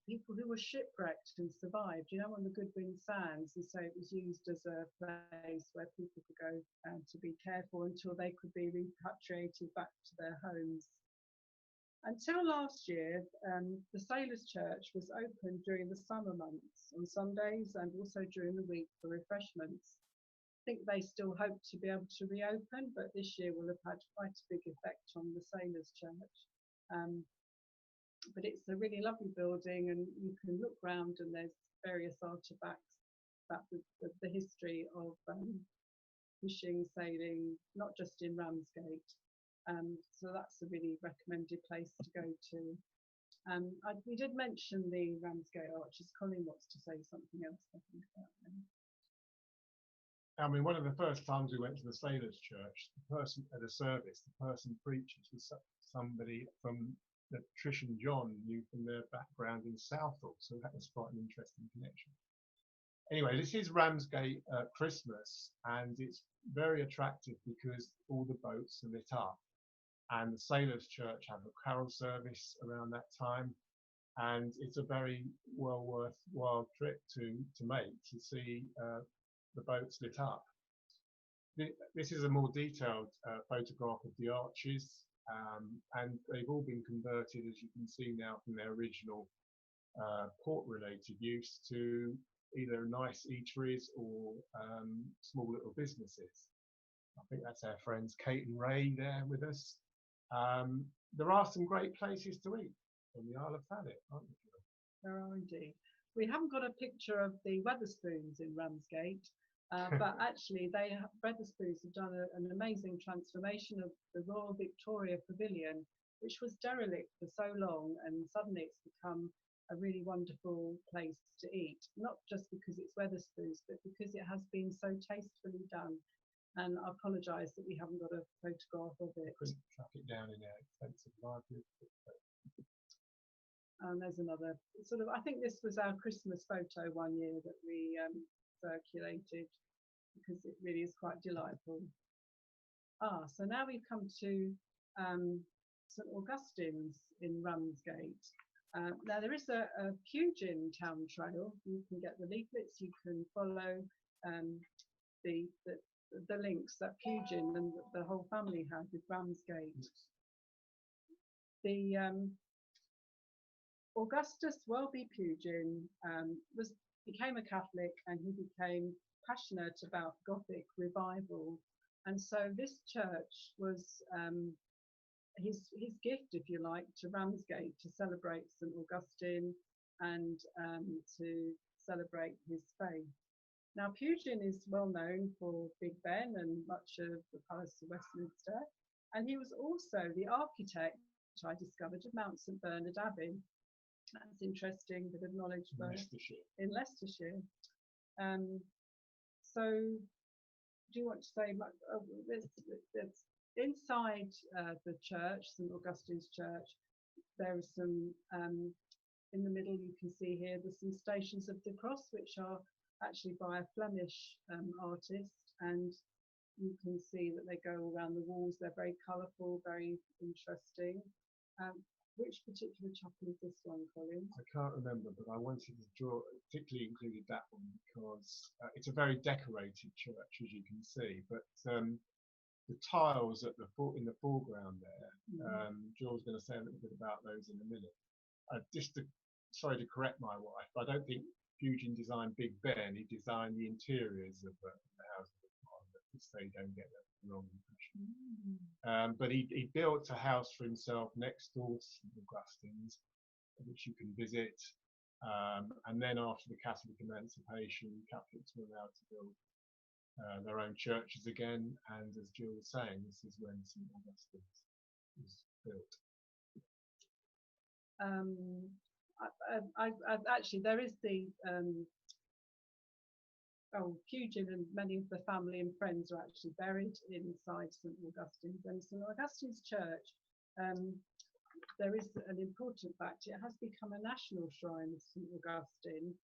people who were shipwrecked and survived, you know, on the Goodwin Sands, and so it was used as a place where people could go to be cared for until they could be repatriated back to their homes. Until last year, the Sailors' Church was open during the summer months on Sundays and also during the week for refreshments. I think they still hope to be able to reopen, but this year will have had quite a big effect on the Sailors' Church. But it's a really lovely building, and you can look round and there's various artefacts about the history of fishing, sailing, not just in Ramsgate. So that's a really recommended place to go to. We did mention the Ramsgate arches. Colin wants to say something else, I think, about them. I mean, one of the first times we went to the Sailors' Church, the person at a service, the person preaching was somebody from that Trish and John knew from their background in Southall, so that was quite an interesting connection. Anyway, this is Ramsgate Christmas, and it's very attractive because all the boats are lit up, and the Sailors' Church have a carol service around that time, and it's a very well worthwhile trip to make, to see the boats lit up. This is a more detailed photograph of the arches. And they've all been converted, as you can see now, from their original port-related use to either nice eateries or small little businesses. I think that's our friends Kate and Ray there with us. There are some great places to eat on the Isle of Thanet, aren't there? There are indeed. We haven't got a picture of the Wetherspoons in Ramsgate, but actually Wetherspoons have done an amazing transformation of the Royal Victoria Pavilion, which was derelict for so long, and suddenly it's become a really wonderful place to eat, not just because it's Wetherspoons, but because it has been so tastefully done. And I apologise that we haven't got a photograph of it. Couldn't track it down in our expensive library. And there's another sort of, I think this was our Christmas photo one year that we circulated, because it really is quite delightful. So now we've come to St Augustine's in Ramsgate. Now there is a Pugin town trail. You can get the leaflets, you can follow the links that Pugin and the whole family had with Ramsgate. The Augustus Welby Pugin became a Catholic, and he became passionate about Gothic revival, and so this church was his gift, if you like, to Ramsgate to celebrate St Augustine and to celebrate his faith. Now Pugin is well known for Big Ben and much of the Palace of Westminster, and he was also the architect, I discovered, of Mount St Bernard Abbey. That's interesting, bit of knowledge in Leicestershire. So do you want to say much? Inside the church, St Augustine's Church, there are some, in the middle you can see here, there's some Stations of the Cross, which are actually by a Flemish artist, and you can see that they go around the walls. They're very colourful, very interesting. Which particular chapel is this one, Colin? I can't remember, but I wanted to draw, particularly included that one because it's a very decorated church, as you can see. But the tiles at in the foreground there, Jill's going to say a little bit about those in a minute. Sorry to correct my wife, I don't think Pugin designed Big Ben. He designed the interiors of the house, so you don't get that wrong impression. But he built a house for himself next door to St Augustine's, which you can visit. And then after the Catholic emancipation, Catholics were allowed to build their own churches again. And as Jill was saying, this is when St Augustine's was built. Actually, there is the Pugin, and many of the family and friends are actually buried inside St Augustine's. And St Augustine's Church, there is an important fact: it has become a national shrine of St Augustine.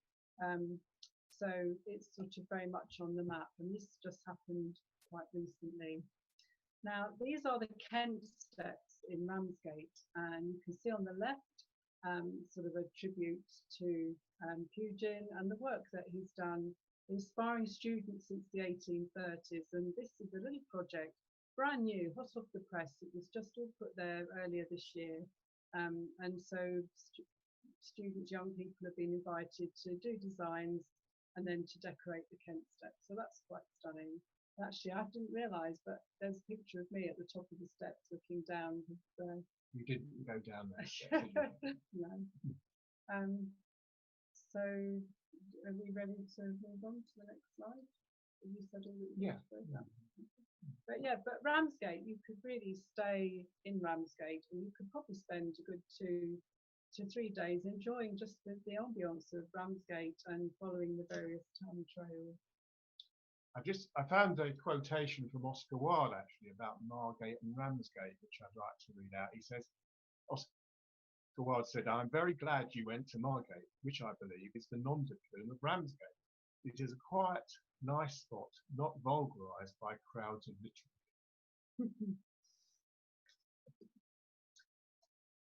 So it's sort of very much on the map, and this just happened quite recently. Now, these are the Kent steps in Ramsgate, and you can see on the left sort of a tribute to Pugin and the work that he's done inspiring students since the 1830s. And this is a little project, brand new, hot off the press. It was just all put there earlier this year. And so students, young people have been invited to do designs and then to decorate the Kent steps. So that's quite stunning. Actually, I didn't realise, but there's a picture of me at the top of the steps looking down. You didn't go down there. No. So are we ready to move on to the next slide? Have you said all that you But Ramsgate, you could really stay in Ramsgate, and you could probably spend a good 2 to 3 days enjoying just the ambience of Ramsgate and following the various town trails. I found a quotation from Oscar Wilde actually about Margate and Ramsgate, which I'd like to read out. He says, Oscar Wilde said, "I'm very glad you went to Margate, which I believe is the nom de plume of Ramsgate. It is a quiet, nice spot, not vulgarised by crowds of literary."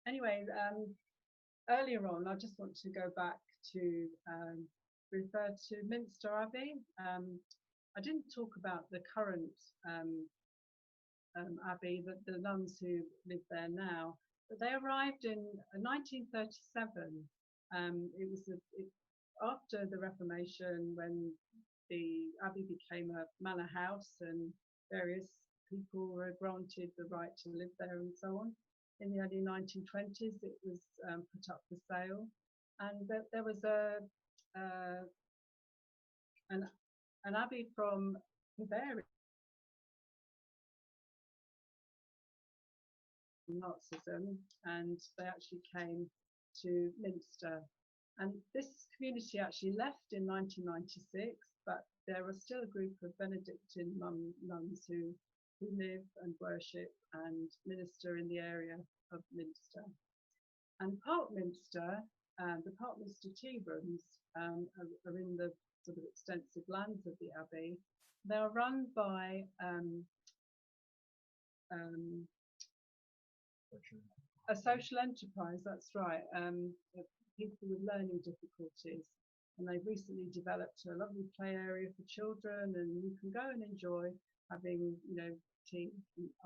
Anyway, earlier on, I just want to go back to refer to Minster Abbey. I didn't talk about the current abbey, the nuns who live there now. But they arrived in 1937. It was after the Reformation, when the abbey became a manor house and various people were granted the right to live there and so on. In the early 1920s, it was put up for sale, and there was an abbey from Bavaria, Nazism, and they actually came to Minster. And this community actually left in 1996, but there are still a group of Benedictine nuns who live and worship and minister in the area of Minster. And Parkminster, the Parkminster tea rooms are in the sort of extensive lands of the abbey. They are run by a social enterprise, that's right, people with learning difficulties. And they've recently developed a lovely play area for children, and you can go and enjoy having, tea,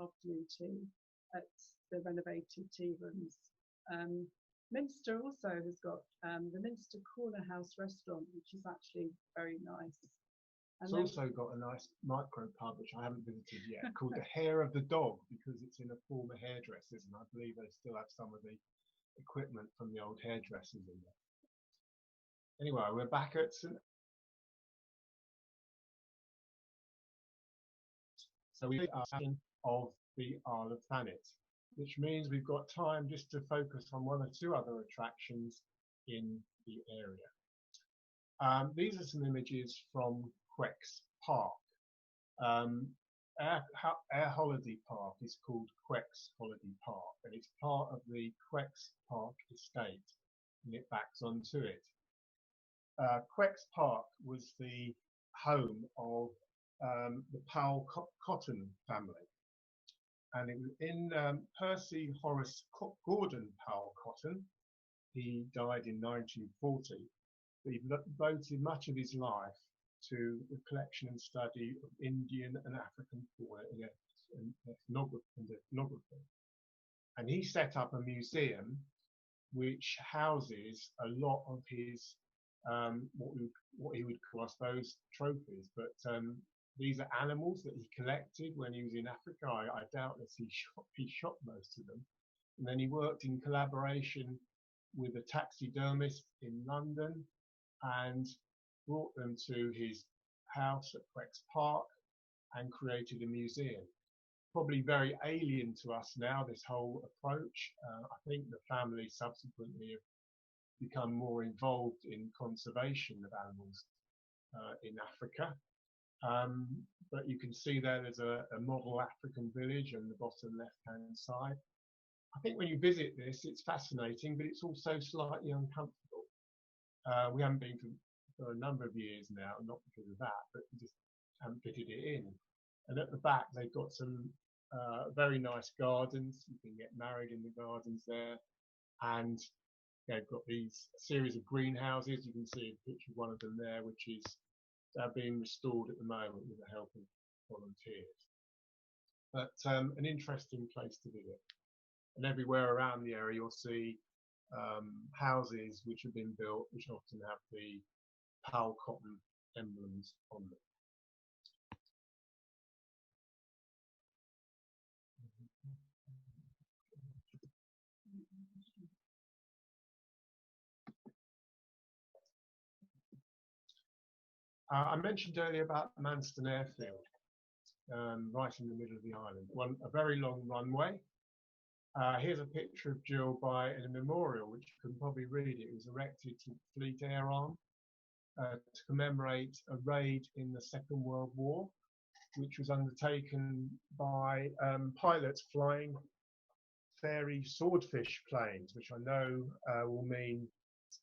afternoon tea at the renovated tea rooms. Minster also has got the Minster Corner House restaurant, which is actually very nice. It's also got a nice micro pub, which I haven't visited yet, called the Hair of the Dog, because it's in a former hairdresser's, and I believe they still have some of the equipment from the old hairdressers in there. Anyway, we're back at So we are of the Isle of Thanet, which means we've got time just to focus on one or two other attractions in the area. These are some images from Quex Park. Our holiday park is called Quex Holiday Park, and it's part of the Quex Park estate, and it backs onto it. Quex Park was the home of the Powell Cotton family, and it was in Percy Horace Gordon Powell Cotton. He died in 1940. But he devoted much of his life to the collection and study of Indian and African fauna and ethnography. And he set up a museum which houses a lot of his what he would call, I suppose, trophies. But these are animals that he collected when he was in Africa. I doubtless he shot most of them. And then he worked in collaboration with a taxidermist in London and brought them to his house at Quex Park and created a museum. Probably very alien to us now, this whole approach. I think the family subsequently have become more involved in conservation of animals in Africa. But you can see there's a model African village on the bottom left-hand side. I think when you visit this, it's fascinating, but it's also slightly uncomfortable. We haven't been for a number of years now, not because of that, but we just haven't fitted it in. And at the back, they've got some very nice gardens. You can get married in the gardens there. And they've got these series of greenhouses. You can see a picture of one of them there, which is being restored at the moment with the help of volunteers. But an interesting place to visit. And everywhere around the area, you'll see houses which have been built, which often have the Powell Cotton emblems on them. I mentioned earlier about Manston Airfield, right in the middle of the island. A very long runway. Here's a picture of Jill by a memorial, which you can probably read. It was erected to Fleet Air Arm to commemorate a raid in the Second World War, which was undertaken by pilots flying fairy swordfish planes, which I know will mean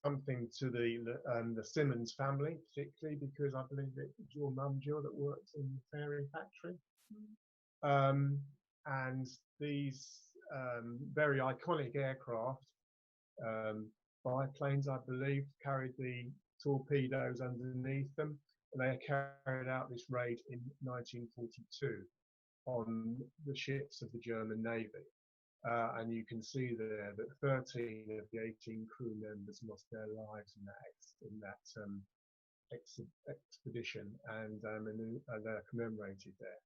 something to the Simmons family, particularly because I believe it was your mum, Jill, that worked in the fairy factory. And these very iconic aircraft, biplanes, I believe, carried the torpedoes underneath them, and they carried out this raid in 1942. on the ships of the German Navy. And you can see there that 13 of the 18 crew members lost their lives in that expedition, and they're commemorated there.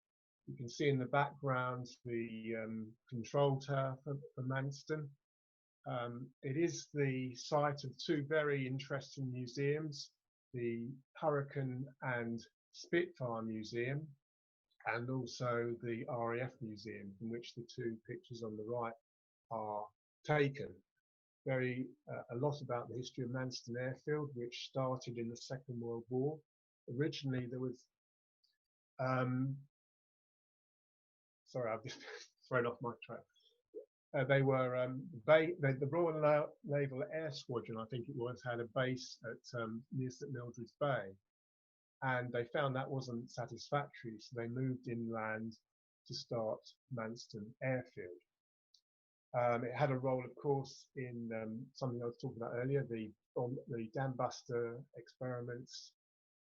You can see in the background the control tower for Manston. It is the site of two very interesting museums, the Hurricane and Spitfire Museum, and also the RAF Museum, from which the two pictures on the right are taken. A lot about the history of Manston Airfield, which started in the Second World War. Originally, there was sorry, I've just thrown off my track. They were the Royal Naval Air Squadron, I think it was, had a base at near St Mildred's Bay, and they found that wasn't satisfactory, so they moved inland to start Manston Airfield. It had a role, of course, in something I was talking about earlier, the dam buster experiments,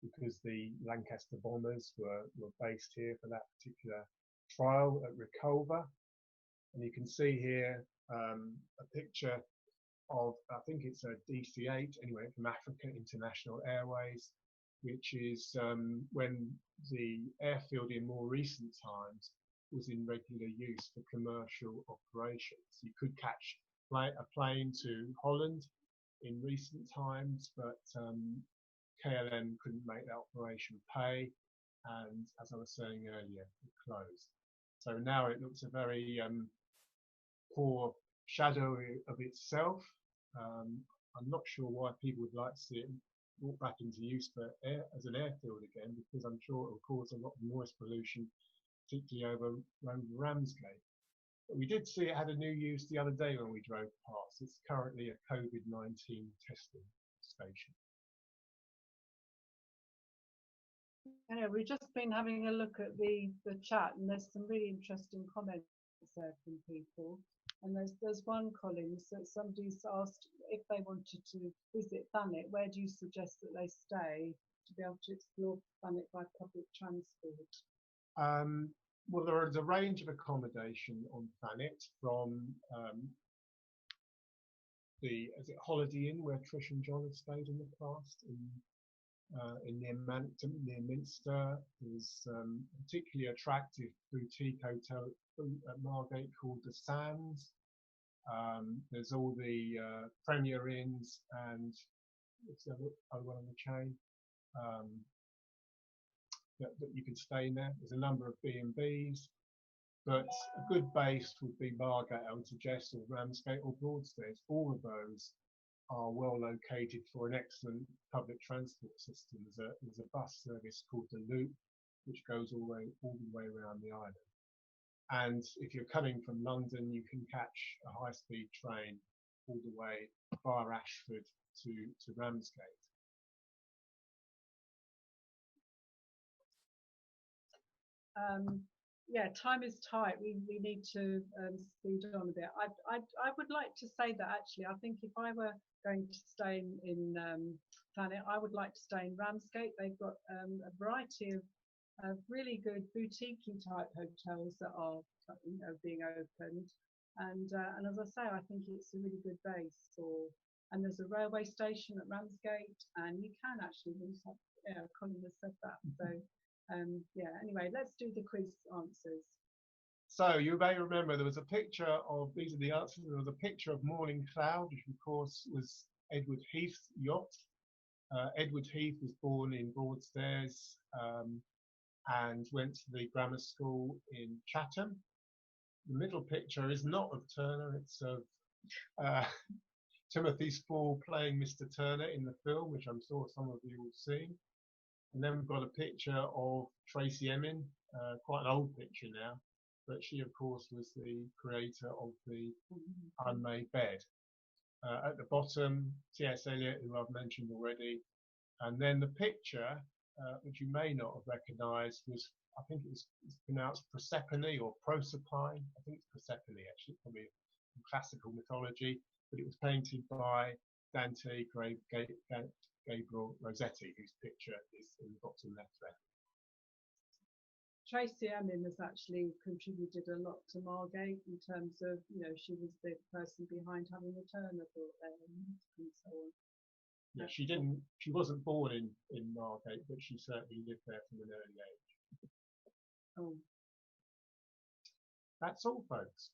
because the Lancaster bombers were based here for that particular trial at Reculver. And you can see here a picture of, I think it's a DC-8, anyway, from Africa International Airways, which is when the airfield in more recent times was in regular use for commercial operations. You could catch a plane to Holland in recent times, but KLM couldn't make that operation pay, and as I was saying earlier, it closed. So now it looks a very poor shadow of itself. I'm not sure why people would like to see it brought back into use as an airfield again, because I'm sure it will cause a lot of noise pollution, particularly over Ramsgate. But we did see it had a new use the other day when we drove past. It's currently a COVID-19 testing station. Anyway, we've just been having a look at the chat, and there's some really interesting comments there from people. And there's one, Colin, that somebody's asked if they wanted to visit Thanet, where do you suggest that they stay to be able to explore Thanet by public transport? Well, there is a range of accommodation on Thanet, from is it Holiday Inn, where Trish and John have stayed in the past, near Minster. There's a particularly attractive boutique hotel at Margate called the Sands. There's all the Premier Inns, and what's the other one on the chain that you can stay in there. There's a number of B&Bs, but a good base would be Margate, I would suggest, or Ramsgate or Broadstairs. All of those are well located for an excellent public transport system. There's a bus service called the Loop, which goes all the way around the island. And if you're coming from London, you can catch a high-speed train all the way via Ashford to Ramsgate. Yeah, time is tight. We need to speed on a bit. I would like to say that actually, I think if I were going to stay in Thanet, I would like to stay in Ramsgate. They've got a variety of really good boutique type hotels that are being opened, and as I say, I think it's a really good base for. And there's a railway station at Ramsgate, and you can actually use that. Yeah, Colin has said that. So. Yeah, anyway, let's do the quiz answers. So you may remember there was a picture of, these are the answers, there was a picture of Morning Cloud, which of course was Edward Heath's yacht. Edward Heath was born in Broadstairs and went to the grammar school in Chatham. The middle picture is not of Turner, it's of Timothy Spall playing Mr. Turner in the film, which I'm sure some of you will see. And then we've got a picture of Tracy Emin, quite an old picture now, but she, of course, was the creator of the Unmade Bed. At the bottom, T.S. Eliot, who I've mentioned already. And then the picture, which you may not have recognised, was, I think it's pronounced Proserpine or Proserpine. I think it's Proserpine, actually, probably in classical mythology, but it was painted by Dante Gabriel Rossetti, whose picture is in the bottom left there. Tracy Emin has actually contributed a lot to Margate in terms of, you know, she was the person behind having the Turner brought there and so on. Yeah, she wasn't born in Margate, but she certainly lived there from an early age. Oh. That's all, folks.